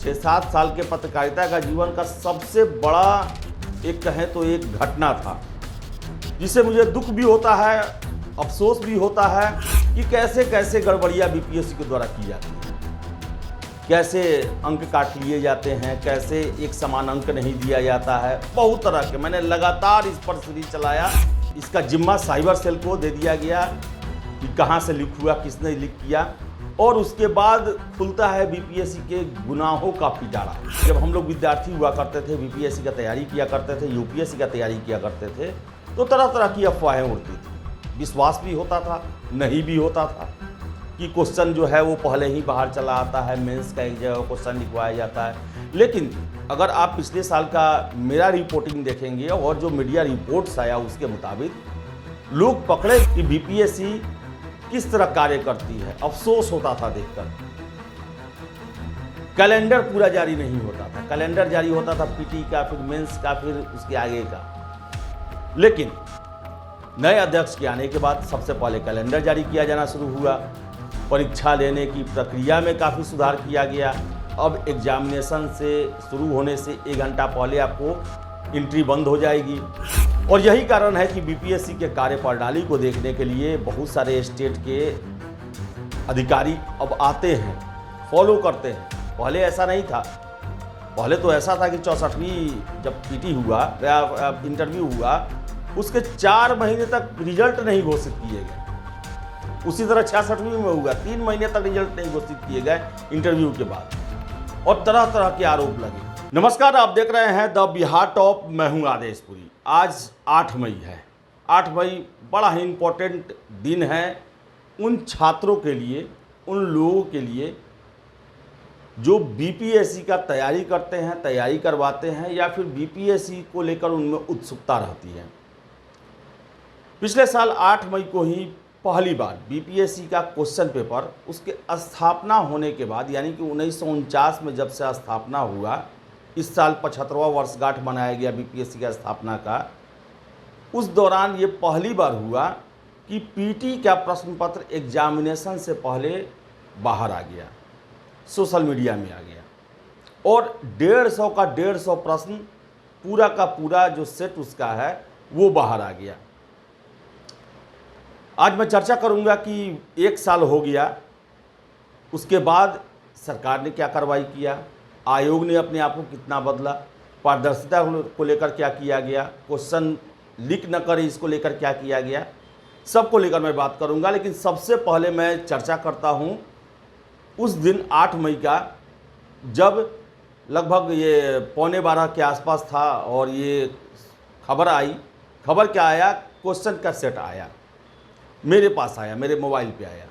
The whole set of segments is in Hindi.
6-7 साल के पत्रकारिता का जीवन का सबसे बड़ा एक कहें तो एक घटना था, जिसे मुझे दुख भी होता है, अफसोस भी होता है कि कैसे कैसे गड़बड़ियाँ बीपीएससी के द्वारा की जाती हैं, कैसे अंक काट लिए जाते हैं, कैसे एक समान अंक नहीं दिया जाता है। बहुत तरह के मैंने लगातार इस पर सीरीज चलाया। इसका जिम्मा साइबर सेल को दे दिया गया कि कहाँ से लीक हुआ, किसने लीक किया, और उसके बाद खुलता है बीपीएससी के गुनाहों का पिटारा। जब हम लोग विद्यार्थी हुआ करते थे, बीपीएससी का तैयारी किया करते थे, यूपीएससी का तैयारी किया करते थे, तो तरह तरह की अफवाहें उड़ती थी। विश्वास भी होता था, नहीं भी होता था कि क्वेश्चन जो है वो पहले ही बाहर चला आता है, मेंस का एक जगह क्वेश्चन लिखवाया जाता है। लेकिन अगर आप पिछले साल का मेरा रिपोर्टिंग देखेंगे और जो मीडिया रिपोर्ट्स आया उसके मुताबिक लोग पकड़े कि बीपीएससी किस तरह कार्य करती है। अफसोस होता था देखकर। कैलेंडर पूरा जारी नहीं होता था, कैलेंडर जारी होता था पीटी का, फिर मेंस का, फिर उसके आगे का। लेकिन नए अध्यक्ष के आने के बाद सबसे पहले कैलेंडर जारी किया जाना शुरू हुआ। परीक्षा लेने की प्रक्रिया में काफ़ी सुधार किया गया। अब एग्जामिनेशन से शुरू होने से 1 घंटा पहले आपको एंट्री बंद हो जाएगी। और यही कारण है कि बीपीएससी के कार्यप्रणाली को देखने के लिए बहुत सारे स्टेट के अधिकारी अब आते हैं, फॉलो करते हैं। पहले ऐसा नहीं था। पहले तो ऐसा था कि 64वीं जब पीटी हुआ या इंटरव्यू हुआ, उसके 4 महीने तक रिजल्ट नहीं घोषित किए गए। उसी तरह 66वीं में हुआ, 3 महीने तक रिजल्ट नहीं घोषित किए गए इंटरव्यू के बाद, और तरह तरह के आरोप लगे। नमस्कार, आप देख रहे हैं द बिहार टॉप। मैं हूं आदेशपुरी। आज 8 मई है। 8 मई बड़ा ही इम्पोर्टेंट दिन है उन छात्रों के लिए, उन लोगों के लिए जो बीपीएससी का तैयारी करते हैं, तैयारी करवाते हैं, या फिर बीपीएससी को लेकर उनमें उत्सुकता रहती है। पिछले साल 8 मई को ही पहली बार बीपीएससी का क्वेश्चन पेपर उसके स्थापना होने के बाद, यानी कि 1949 में जब से स्थापना हुआ, इस साल 75वां वर्षगांठ मनाया गया बीपीएससी का स्थापना का। उस दौरान ये पहली बार हुआ कि पीटी का प्रश्न पत्र एग्जामिनेशन से पहले बाहर आ गया, सोशल मीडिया में आ गया, और 150 का 150 प्रश्न पूरा का पूरा जो सेट उसका है वो बाहर आ गया। आज मैं चर्चा करूंगा कि 1 साल हो गया, उसके बाद सरकार ने क्या कार्रवाई किया, आयोग ने अपने आप को कितना बदला, पारदर्शिता को लेकर क्या किया गया, क्वेश्चन लीक न करे इसको लेकर क्या किया गया, सबको लेकर मैं बात करूंगा। लेकिन सबसे पहले मैं चर्चा करता हूं उस दिन 8 मई का, जब लगभग ये 11:15 के आसपास था और ये खबर आई। खबर क्या आया? क्वेश्चन का सेट आया, मेरे पास आया, मेरे मोबाइल पे आया,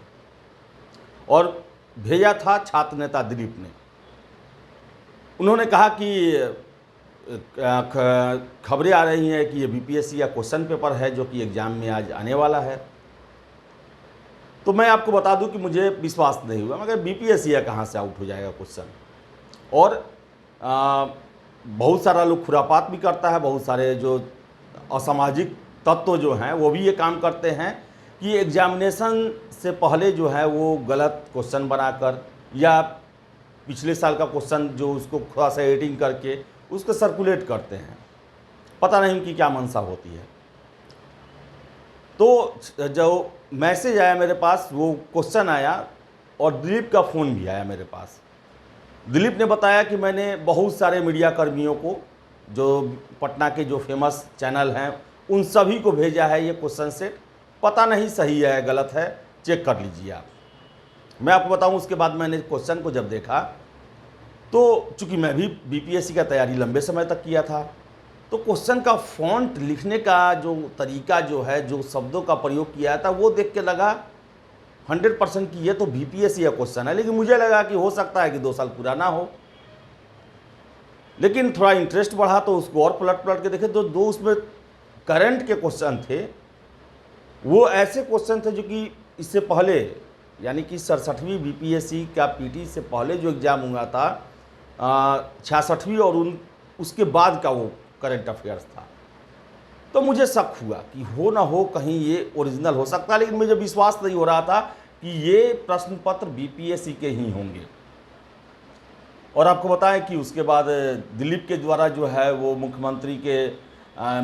और भेजा था छात्र नेता दिलीप ने। उन्होंने कहा कि खबरें आ रही हैं कि ये बीपीएससी का क्वेश्चन पेपर है जो कि एग्ज़ाम में आज आने वाला है। तो मैं आपको बता दूं कि मुझे विश्वास नहीं हुआ, मगर बीपीएससी का कहाँ से आउट हो जाएगा क्वेश्चन। और बहुत सारा लोग खुरापात भी करता है, बहुत सारे जो असामाजिक तत्व जो हैं वो भी ये काम करते हैं कि एग्जामिनेशन से पहले जो है वो गलत क्वेश्चन बनाकर, या पिछले साल का क्वेश्चन जो उसको थोड़ा सा एडिटिंग करके उसको सर्कुलेट करते हैं। पता नहीं उनकी क्या मंशा होती है। तो जो मैसेज आया मेरे पास, वो क्वेश्चन आया, और दिलीप का फ़ोन भी आया मेरे पास। दिलीप ने बताया कि मैंने बहुत सारे मीडिया कर्मियों को, जो पटना के जो फेमस चैनल हैं, उन सभी को भेजा है ये क्वेश्चन सेट। पता नहीं सही है गलत है, चेक कर लीजिए आप। मैं आपको बताऊं, उसके बाद मैंने क्वेश्चन को जब देखा, तो चूंकि मैं भी बीपीएससी का तैयारी लंबे समय तक किया था, तो क्वेश्चन का फॉन्ट लिखने का जो तरीका जो है, जो शब्दों का प्रयोग किया था, वो देख के लगा 100% कि ये तो बीपीएससी का क्वेश्चन है। लेकिन मुझे लगा कि हो सकता है कि 2 साल पुराना हो। लेकिन थोड़ा इंटरेस्ट बढ़ा तो उसको और पलट पलट के देखे, तो 2 उसमें करंट के क्वेश्चन थे। वो ऐसे क्वेश्चन थे जो कि इससे पहले, यानी कि 67वीं बीपीएससी का पीटी से पहले जो एग्ज़ाम हुआ था, 66वीं और उसके बाद का वो करंट अफेयर्स था। तो मुझे शक हुआ कि हो ना हो कहीं ये ओरिजिनल हो सकता है, लेकिन मुझे विश्वास नहीं हो रहा था कि ये प्रश्न पत्र बीपीएससी के ही होंगे। और आपको बताएं कि उसके बाद दिलीप के द्वारा जो है वो मुख्यमंत्री के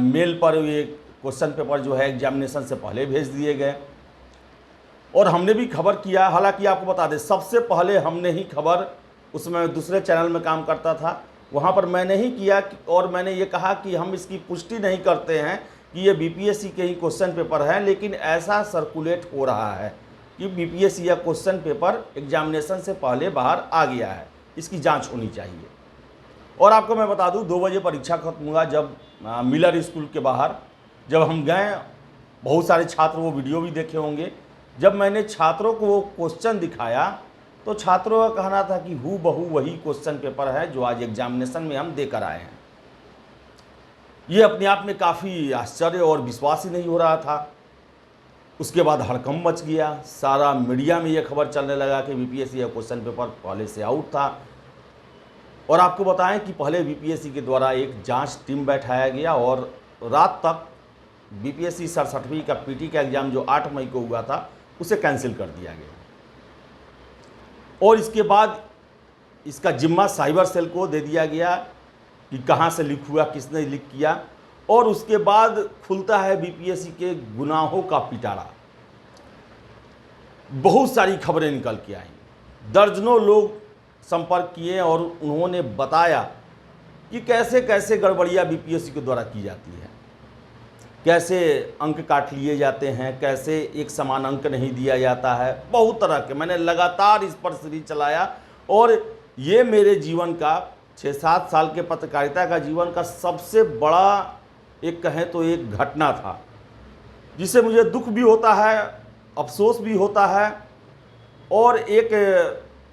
मेल पर ये क्वेश्चन पेपर जो है एग्जामिनेशन से पहले भेज दिए गए। और हमने भी खबर किया, हालांकि आपको बता दें सबसे पहले हमने ही खबर, उसमें दूसरे चैनल में काम करता था, वहाँ पर मैंने ही किया और मैंने ये कहा कि हम इसकी पुष्टि नहीं करते हैं कि ये बीपीएससी के ही क्वेश्चन पेपर हैं, लेकिन ऐसा सर्कुलेट हो रहा है कि बीपीएससी या क्वेश्चन पेपर एग्जामिनेशन से पहले बाहर आ गया है, इसकी जांच होनी चाहिए। और आपको मैं बता दूं 2 बजे परीक्षा खत्म हुआ, जब मिलर स्कूल के बाहर जब हम गए, बहुत सारे छात्र वो वीडियो भी देखे होंगे, जब मैंने छात्रों को वो क्वेश्चन दिखाया तो छात्रों का कहना था कि हूबहू वही क्वेश्चन पेपर है जो आज एग्जामिनेशन में हम देकर आए हैं। ये अपने आप में काफ़ी आश्चर्य और विश्वास ही नहीं हो रहा था। उसके बाद हड़कंप मच गया, सारा मीडिया में ये खबर चलने लगा कि बीपीएससी का क्वेश्चन पेपर पहले से आउट था। और आपको बताएं कि पहले बीपीएससी के द्वारा एक जांच टीम बैठाया गया और रात तक बीपीएससी 67वीं का पीटी का एग्ज़ाम जो 8 मई को हुआ था उसे कैंसिल कर दिया गया। और इसके बाद इसका जिम्मा साइबर सेल को दे दिया गया कि कहाँ से लीक हुआ, किसने लीक किया। और उसके बाद खुलता है बीपीएससी के गुनाहों का पिटारा। बहुत सारी खबरें निकल के आई, दर्जनों लोग संपर्क किए और उन्होंने बताया कि कैसे कैसे गड़बड़ियाँ बीपीएससी के द्वारा की जाती है, कैसे अंक काट लिए जाते हैं, कैसे एक समान अंक नहीं दिया जाता है। बहुत तरह के मैंने लगातार इस पर सीरीज चलाया और ये मेरे जीवन का 6-7 साल के पत्रकारिता का जीवन का सबसे बड़ा एक कहें तो एक घटना था, जिसे मुझे दुख भी होता है, अफसोस भी होता है और एक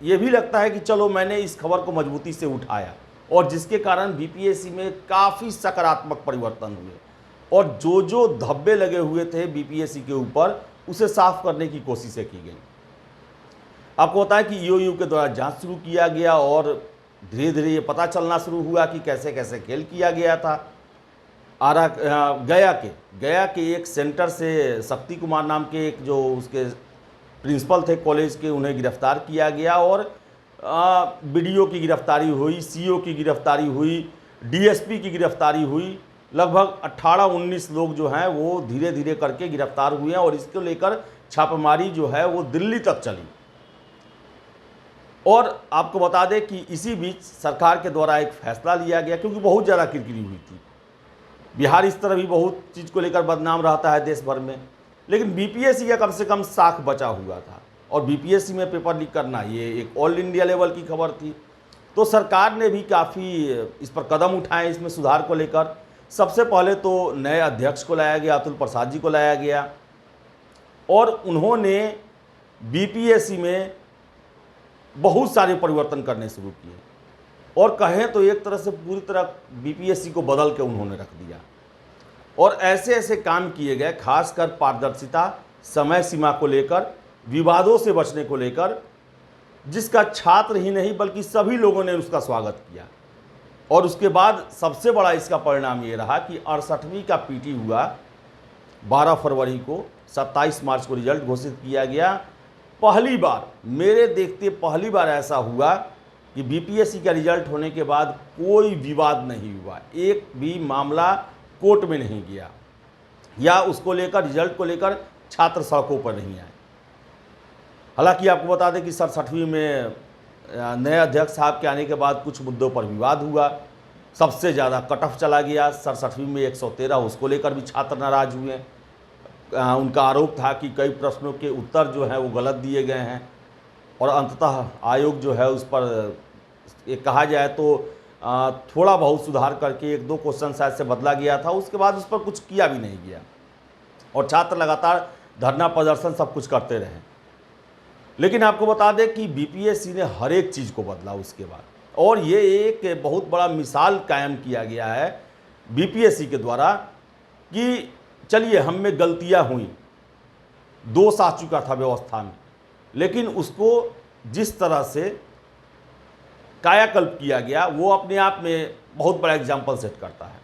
ये भी लगता है कि चलो मैंने इस खबर को मजबूती से उठाया और जिसके कारण बीपीएससी में काफ़ी सकारात्मक परिवर्तन हुए और जो धब्बे लगे हुए थे बीपीएससी के ऊपर उसे साफ करने की कोशिशें की गई। आपको बताएं कि ईओयू के द्वारा जांच शुरू किया गया और धीरे धीरे ये पता चलना शुरू हुआ कि कैसे कैसे खेल किया गया था। गया के एक सेंटर से शक्ति कुमार नाम के एक जो उसके प्रिंसिपल थे कॉलेज के, उन्हें गिरफ्तार किया गया और बीडीओ की गिरफ्तारी हुई, सीओ की गिरफ्तारी हुई, डीएसपी की गिरफ्तारी हुई। लगभग 18-19 लोग जो हैं वो धीरे धीरे करके गिरफ्तार हुए हैं और इसको लेकर छापेमारी जो है वो दिल्ली तक चली। और आपको बता दें कि इसी बीच सरकार के द्वारा एक फैसला लिया गया, क्योंकि बहुत ज़्यादा किरकिरी हुई थी। बिहार इस तरह भी बहुत चीज़ को लेकर बदनाम रहता है देश भर में, लेकिन बीपीएससी का कम से कम साख बचा हुआ था और बीपीएससी में पेपर लीक करना ये एक ऑल इंडिया लेवल की खबर थी। तो सरकार ने भी काफ़ी इस पर कदम उठाए, इसमें सुधार को लेकर। सबसे पहले तो नए अध्यक्ष को लाया गया, अतुल प्रसाद जी को लाया गया और उन्होंने बीपीएससी में बहुत सारे परिवर्तन करने शुरू किए और कहें तो एक तरह से पूरी तरह बीपीएससी को बदल के उन्होंने रख दिया। और ऐसे ऐसे काम किए गए, खासकर पारदर्शिता, समय सीमा को लेकर, विवादों से बचने को लेकर, जिसका छात्र ही नहीं बल्कि सभी लोगों ने उसका स्वागत किया। और उसके बाद सबसे बड़ा इसका परिणाम ये रहा कि 68वीं का पीटी हुआ 12 फरवरी को, 27 मार्च को रिजल्ट घोषित किया गया। पहली बार मेरे देखते पहली बार ऐसा हुआ कि बीपीएससी का रिजल्ट होने के बाद कोई विवाद नहीं हुआ, एक भी मामला कोर्ट में नहीं गया या उसको लेकर, रिजल्ट को लेकर छात्र सड़कों पर नहीं आए। हालांकि आपको बता दें कि 67वीं में नए अध्यक्ष साहब के आने के बाद कुछ मुद्दों पर विवाद हुआ। सबसे ज़्यादा कट ऑफ चला गया 67वीं में 113, उसको लेकर भी छात्र नाराज हुए। उनका आरोप था कि कई प्रश्नों के उत्तर जो हैं वो गलत दिए गए हैं और अंततः आयोग जो है उस पर एक कहा जाए तो थोड़ा बहुत सुधार करके 1-2 क्वेश्चन शायद से बदला गया था। उसके बाद उस पर कुछ किया भी नहीं गया और छात्र लगातार धरना प्रदर्शन सब कुछ करते रहे। लेकिन आपको बता दें कि बीपीएससी ने हर एक चीज़ को बदला उसके बाद, और ये एक बहुत बड़ा मिसाल कायम किया गया है बीपीएससी के द्वारा कि चलिए हम में गलतियां हुई, दोष आ चुका था व्यवस्था में, लेकिन उसको जिस तरह से कायाकल्प किया गया वो अपने आप में बहुत बड़ा एग्जाम्पल सेट करता है।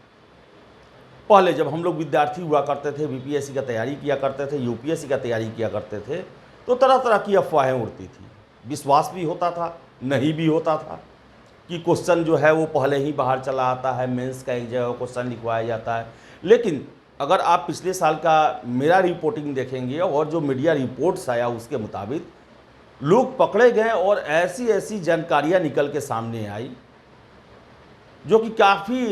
पहले जब हम लोग विद्यार्थी हुआ करते थे, बीपीएससी का तैयारी किया करते थे, यूपीएससी का तैयारी किया करते थे, तो तरह तरह की अफवाहें उड़ती थी। विश्वास भी होता था, नहीं भी होता था। कि क्वेश्चन जो है वो पहले ही बाहर चला आता है, मेंस का एक जगह क्वेश्चन लिखवाया जाता है। लेकिन अगर आप पिछले साल का मेरा रिपोर्टिंग देखेंगे और जो मीडिया रिपोर्ट्स आया उसके मुताबिक लोग पकड़े गए और ऐसी ऐसी जानकारियां निकल के सामने आई जो कि काफ़ी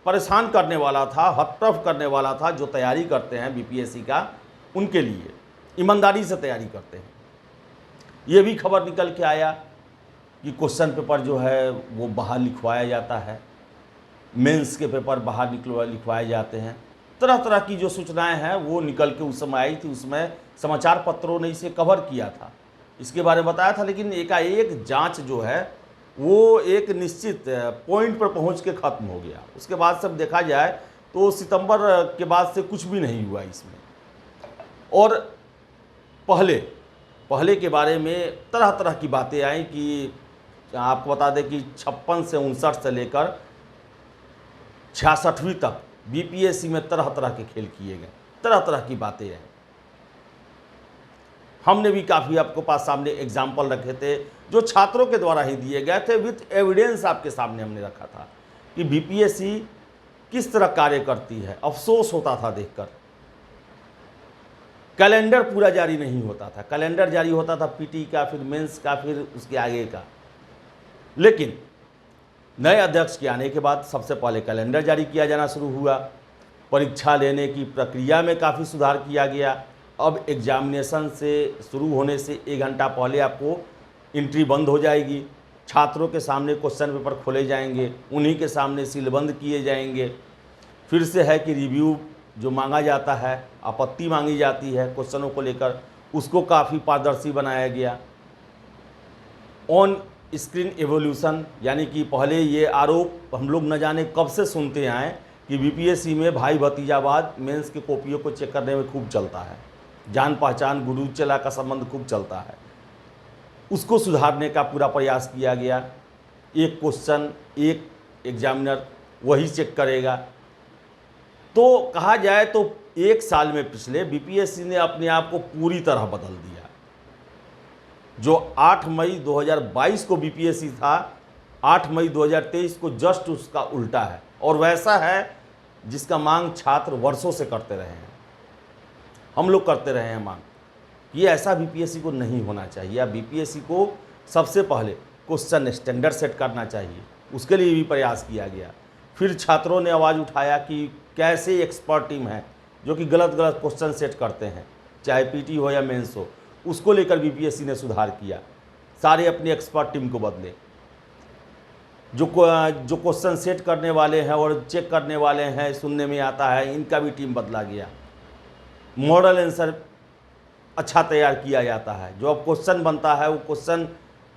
परेशान करने वाला था, हतप्रभ करने वाला था। जो तैयारी करते हैं बीपीएससी का, उनके लिए ईमानदारी से तैयारी करते हैं। ये भी खबर निकल के आया कि क्वेश्चन पेपर जो है वो बाहर लिखवाया जाता है, मेंस के पेपर बाहर लिखवाए जाते हैं। तरह तरह की जो सूचनाएं हैं वो निकल के उस समय आई थी। उसमें समाचार पत्रों ने इसे कवर किया था, इसके बारे में बताया था। लेकिन एकाएक जांच जो है वो एक निश्चित पॉइंट पर पहुंच के ख़त्म हो गया। उसके बाद सब देखा जाए तो सितंबर के बाद से कुछ भी नहीं हुआ इसमें। और पहले के बारे में तरह तरह की बातें आई कि आपको बता दें कि 56 से 59 से लेकर 66वीं तक बीपीएससी में तरह तरह के खेल किए गए, तरह तरह की बातें हैं। हमने भी काफ़ी आपको पास सामने एग्जाम्पल रखे थे जो छात्रों के द्वारा ही दिए गए थे, विथ एविडेंस आपके सामने हमने रखा था कि बीपीएससी किस तरह कार्य करती है। अफसोस होता था देखकर। कैलेंडर पूरा जारी नहीं होता था, कैलेंडर जारी होता था पीटी का, फिर मेंस का, फिर उसके आगे का। लेकिन नए अध्यक्ष के आने के बाद सबसे पहले कैलेंडर जारी किया जाना शुरू हुआ। परीक्षा लेने की प्रक्रिया में काफ़ी सुधार किया गया। अब एग्जामिनेशन से शुरू होने से 1 घंटा पहले आपको एंट्री बंद हो जाएगी। छात्रों के सामने क्वेश्चन पेपर खोले जाएंगे, उन्हीं के सामने सीलबंद किए जाएंगे। फिर से है कि रिव्यू जो मांगा जाता है, आपत्ति मांगी जाती है क्वेश्चनों को लेकर, उसको काफ़ी पारदर्शी बनाया गया। ऑन स्क्रीन एवोल्यूशन, यानी कि पहले ये आरोप हम लोग न जाने कब से सुनते आए कि बीपीएससी में भाई भतीजावाद मेंस की कॉपियों को चेक करने में खूब चलता है, जान पहचान गुरु चेला का संबंध खूब चलता है। उसको सुधारने का पूरा प्रयास किया गया। एक क्वेश्चन एक एग्जामिनर वही चेक करेगा। तो कहा जाए तो 1 साल में पिछले बीपीएससी ने अपने आप को पूरी तरह बदल दिया। जो 8 मई 2022 को बीपीएससी था, 8 मई 2023 को जस्ट उसका उल्टा है। और वैसा है जिसका मांग छात्र वर्षों से करते रहे हैं। हम लोग करते रहे हैं मांग कि ऐसा बीपीएससी को नहीं होना चाहिए। बीपीएससी को सबसे पहले क्वेश्चन स्टैंडर्ड सेट करना चाहिए, उसके लिए भी प्रयास किया गया। फिर छात्रों ने आवाज़ उठाया कि कैसे एक्सपर्ट टीम है जो कि गलत गलत क्वेश्चन सेट करते हैं, चाहे पीटी हो या मेंस हो। उसको लेकर बीपीएससी ने सुधार किया, सारे अपनी एक्सपर्ट टीम को बदले। जो क्वेश्चन सेट करने वाले हैं और चेक करने वाले हैं, सुनने में आता है, इनका भी टीम बदला गया। मॉडल आंसर अच्छा तैयार किया जाता है। जो अब क्वेश्चन बनता है वो क्वेश्चन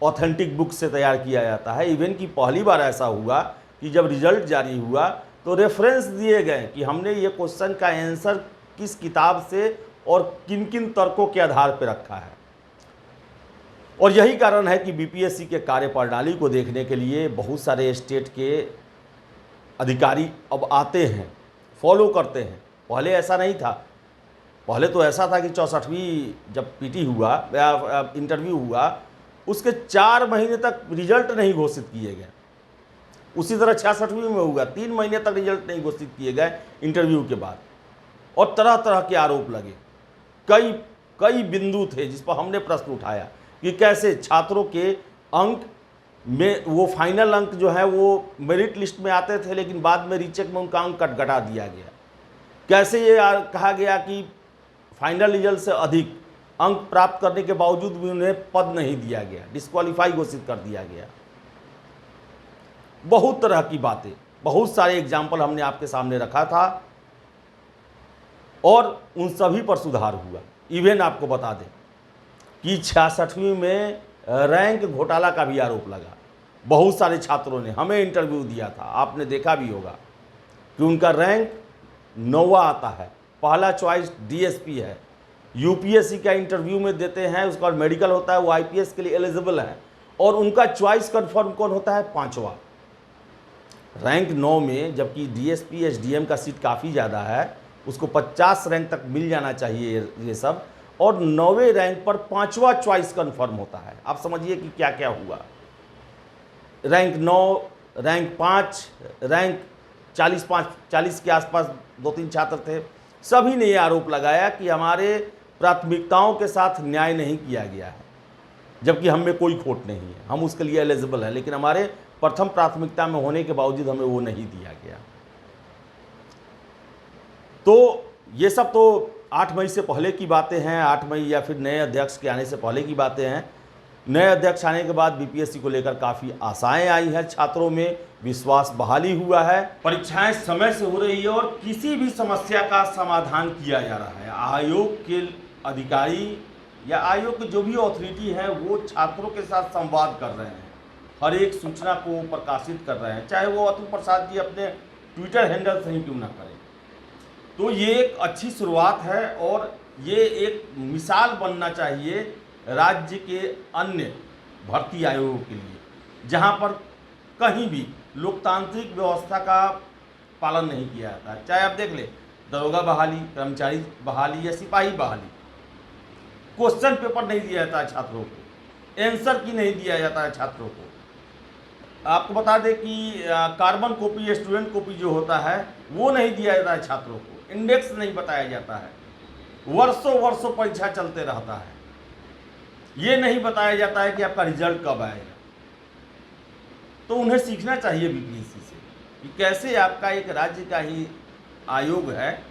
ऑथेंटिक बुक से तैयार किया जाता है। इवन कि पहली बार ऐसा हुआ कि जब रिजल्ट जारी हुआ तो रेफरेंस दिए गए कि हमने ये क्वेश्चन का आंसर किस किताब से और किन किन तर्कों के आधार पर रखा है। और यही कारण है कि बीपीएससी के कार्यप्रणाली को देखने के लिए बहुत सारे स्टेट के अधिकारी अब आते हैं, फॉलो करते हैं। पहले ऐसा नहीं था। पहले तो ऐसा था कि 64वीं जब पीटी हुआ या इंटरव्यू हुआ, उसके 4 महीने तक रिजल्ट नहीं घोषित किए गए। उसी तरह 66वीं में हुआ, 3 महीने तक रिजल्ट नहीं घोषित किए गए इंटरव्यू के बाद। और तरह तरह के आरोप लगे। कई बिंदु थे जिस पर हमने प्रश्न उठाया कि कैसे छात्रों के अंक में, वो फाइनल अंक जो है वो मेरिट लिस्ट में आते थे, लेकिन बाद में रीचेक में उनका अंक घटा दिया गया। कैसे ये कहा गया कि फाइनल रिजल्ट से अधिक अंक प्राप्त करने के बावजूद भी उन्हें पद नहीं दिया गया, डिस्क्वालीफाई घोषित कर दिया गया। बहुत तरह की बातें, बहुत सारे एग्जाम्पल हमने आपके सामने रखा था और उन सभी पर सुधार हुआ। इवन आपको बता दें कि 66वीं में रैंक घोटाला का भी आरोप लगा। बहुत सारे छात्रों ने हमें इंटरव्यू दिया था, आपने देखा भी होगा कि उनका रैंक 9वां आता है, पहला चॉइस डीएसपी है। यूपीएससी का इंटरव्यू में देते हैं, उसके बाद मेडिकल होता है, वो आईपीएस के लिए एलिजिबल है और उनका चॉइस कन्फर्म कौन होता है? 5वां। रैंक 9 में, जबकि डीएसपी एसडीएम का सीट काफ़ी ज़्यादा है, उसको 50 रैंक तक मिल जाना चाहिए ये सब, और 9वें रैंक पर 5वां चॉइस कन्फर्म होता है। आप समझिए कि क्या क्या हुआ। रैंक 9, रैंक 5, रैंक 40 के आसपास 2-3 छात्र थे। सभी ने ये आरोप लगाया कि हमारे प्राथमिकताओं के साथ न्याय नहीं किया गया है, जबकि हम में कोई खोट नहीं है, हम उसके लिए एलिजिबल है, लेकिन हमारे प्रथम प्राथमिकता में होने के बावजूद हमें वो नहीं दिया गया। तो ये सब तो 8 मई से पहले की बातें हैं, 8 मई या फिर नए अध्यक्ष के आने से पहले की बातें हैं। नए अध्यक्ष आने के बाद बीपीएससी को लेकर काफ़ी आशाएं आई हैं, छात्रों में विश्वास बहाली हुआ है, परीक्षाएं समय से हो रही है और किसी भी समस्या का समाधान किया जा रहा है। आयोग के अधिकारी या आयोग की जो भी अथॉरिटी है वो छात्रों के साथ संवाद कर रहे हैं, हर एक सूचना को प्रकाशित कर रहे हैं, चाहे वो अतुल प्रसाद जी अपने ट्विटर हैंडल से ही क्यों ना करें। तो ये एक अच्छी शुरुआत है और ये एक मिसाल बनना चाहिए राज्य के अन्य भर्ती आयोगों के लिए, जहाँ पर कहीं भी लोकतांत्रिक व्यवस्था का पालन नहीं किया जाता है। चाहे आप देख ले, दरोगा बहाली, कर्मचारी बहाली या सिपाही बहाली, क्वेश्चन पेपर नहीं दिया जाता है छात्रों को, आंसर की नहीं दिया जाता है छात्रों को। आपको बता दें कि कार्बन कॉपी, स्टूडेंट कॉपी जो होता है वो नहीं दिया जाता है छात्रों को, इंडेक्स नहीं बताया जाता है, वर्षों वर्षों परीक्षा चलते रहता है, ये नहीं बताया जाता है कि आपका रिजल्ट कब आएगा। तो उन्हें सीखना चाहिए बीपीएससी से कि कैसे आपका एक राज्य का ही आयोग है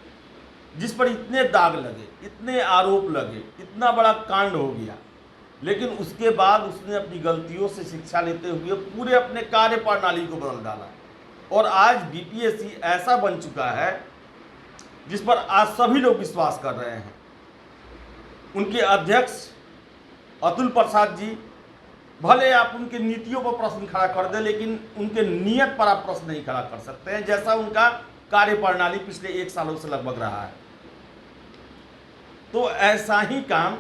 जिस पर इतने दाग लगे, इतने आरोप लगे, इतना बड़ा कांड हो गया, लेकिन उसके बाद उसने अपनी गलतियों से शिक्षा लेते हुए पूरे अपने कार्य प्रणाली को बदल डाला और आज बीपीएससी ऐसा बन चुका है जिस पर आज सभी लोग विश्वास कर रहे हैं। उनके अध्यक्ष अतुल प्रसाद जी, भले आप उनके नीतियों पर प्रश्न खड़ा कर दें, लेकिन उनके नियत पर आप प्रश्न नहीं खड़ा कर सकते हैं, जैसा उनका कार्य प्रणाली पिछले 1 सालों से लगभग रहा है। तो ऐसा ही काम,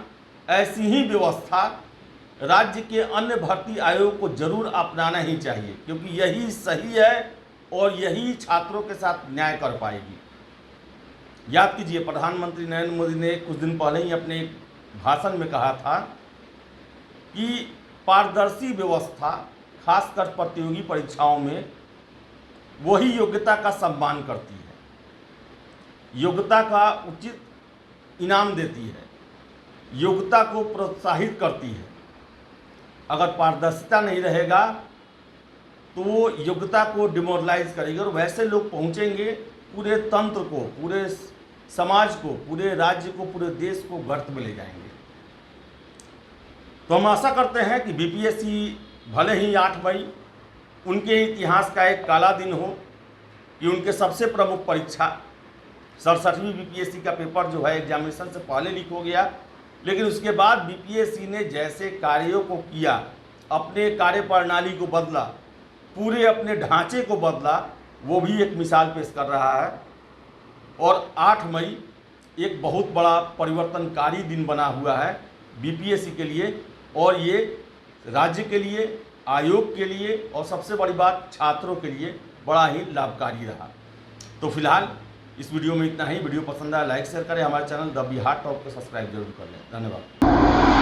ऐसी ही व्यवस्था राज्य के अन्य भर्ती आयोग को जरूर अपनाना ही चाहिए, क्योंकि यही सही है और यही छात्रों के साथ न्याय कर पाएगी। याद कीजिए, प्रधानमंत्री नरेंद्र मोदी ने कुछ दिन पहले ही अपने भाषण में कहा था कि पारदर्शी व्यवस्था, खासकर प्रतियोगी परीक्षाओं में, वही योग्यता का सम्मान करती है, योग्यता का उचित इनाम देती है, योग्यता को प्रोत्साहित करती है। अगर पारदर्शिता नहीं रहेगा तो वो योग्यता को डिमोरलाइज करेगी और वैसे लोग पहुंचेंगे पूरे तंत्र को, पूरे समाज को, पूरे राज्य को, पूरे देश को गर्त में ले जाएंगे। तो हम आशा करते हैं कि बीपीएससी भले ही 8 मई उनके इतिहास का एक काला दिन हो कि उनके सबसे प्रमुख परीक्षा 67वीं बीपीएससी का पेपर जो है एग्जामिनेशन से पहले लीक हो गया, लेकिन उसके बाद बीपीएससी ने जैसे कार्यों को किया, अपने कार्य प्रणाली को बदला, पूरे अपने ढांचे को बदला, वो भी एक मिसाल पेश कर रहा है। और 8 मई एक बहुत बड़ा परिवर्तनकारी दिन बना हुआ है बीपीएससी के लिए, और ये राज्य के लिए, आयोग के लिए और सबसे बड़ी बात छात्रों के लिए बड़ा ही लाभकारी रहा। तो फिलहाल इस वीडियो में इतना ही। वीडियो पसंद आया लाइक शेयर करें, हमारे चैनल द बिहार टॉप को सब्सक्राइब जरूर कर लें। धन्यवाद।